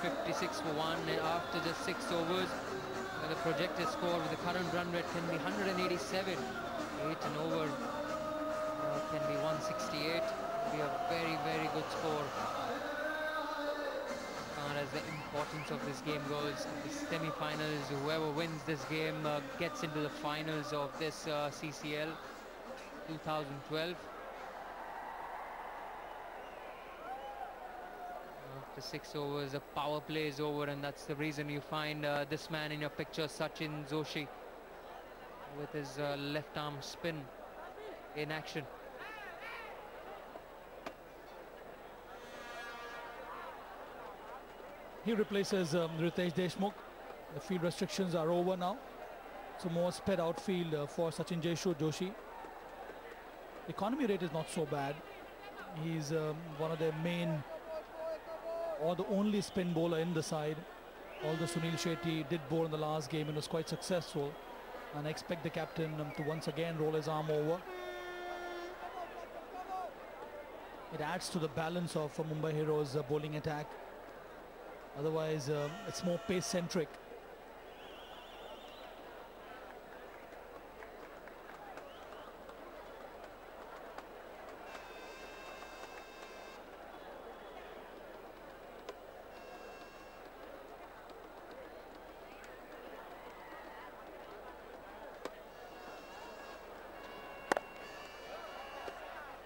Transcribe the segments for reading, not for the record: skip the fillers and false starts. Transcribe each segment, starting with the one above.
56 for 1 after just 6 overs. The projected score with the current run rate can be 187. 8 and over can be 168. Be a very, very good score. As the importance of this game goes, the semi-finals, whoever wins this game gets into the finals of this CCL 2012. After 6 overs, the power play is over, and that's the reason you find this man in your picture, Sachin Joshi, with his left arm spin in action. He replaces Ritesh Deshmukh. The field restrictions are over now. So more sped outfield for Sachin Joshi. Economy rate is not so bad. He's one of their main or the only spin bowler in the side. Although Sunil Shetty did bowl in the last game and was quite successful. And I expect the captain to once again roll his arm over. It adds to the balance of Mumbai Heroes' bowling attack. Otherwise, it's more pace-centric.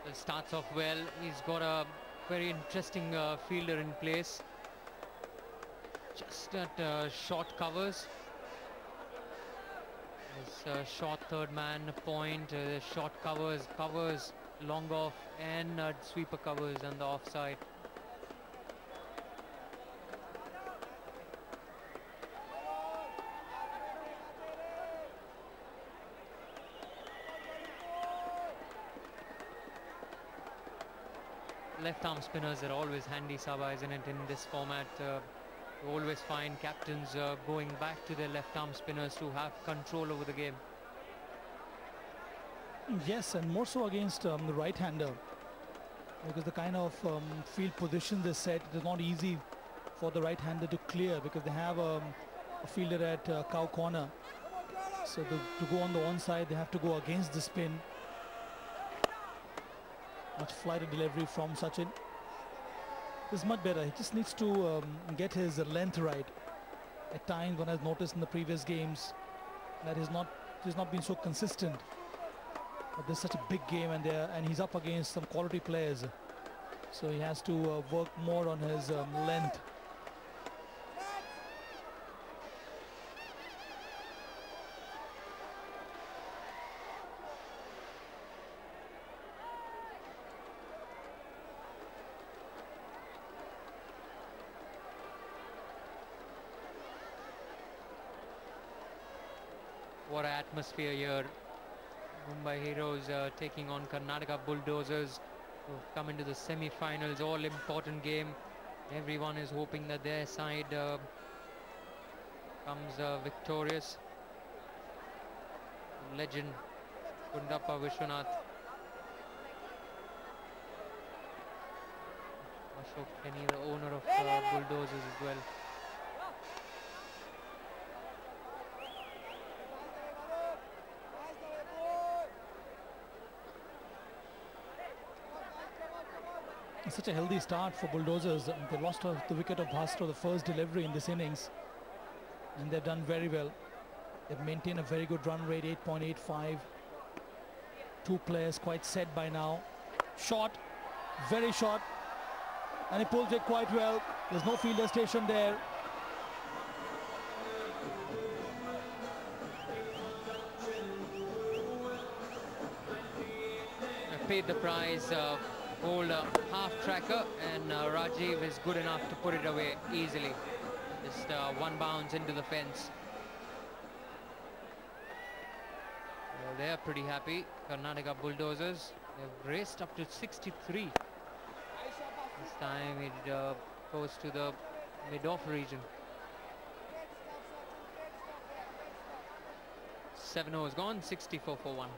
It starts off well. He's got a very interesting fielder in place. Just at short covers. His short third man point, short covers long off, and sweeper covers on the offside. Left arm spinners are always handy, Saba, isn't it, in this format? You always find captains going back to their left arm spinners to have control over the game. Yes, and more so against the right-hander, because the kind of field position they set, it is not easy for the right-hander to clear, because they have a fielder at cow corner. So to go on the one side, they have to go against the spin. Much flighted delivery from Sachin. This is much better. He just needs to get his length right. At times, one has noticed in the previous games that he's not been so consistent. But this is such a big game, and he's up against some quality players, so he has to work more on his length. What an atmosphere here. Mumbai Heroes taking on Karnataka Bulldozers, who've come into the semi-finals. All important game. Everyone is hoping that their side comes victorious. Legend Kundappa Vishwanath. Ashok Kenny, the owner of Bulldozers as well. Such a healthy start for Bulldozers. They lost the wicket of Bhastra, the first delivery in this innings, and they've done very well. They've maintained a very good run rate, 8.85. Two players quite set by now. Shot, very short, and he pulls it quite well. There's no fielder station there. Paid the price. Hold a half tracker, and Rajiv is good enough to put it away easily. Just one bounce into the fence. Well, they're pretty happy. Karnataka Bulldozers, they've raced up to 63. This time it goes to the mid-off region. 7 overs gone, 64 for 1.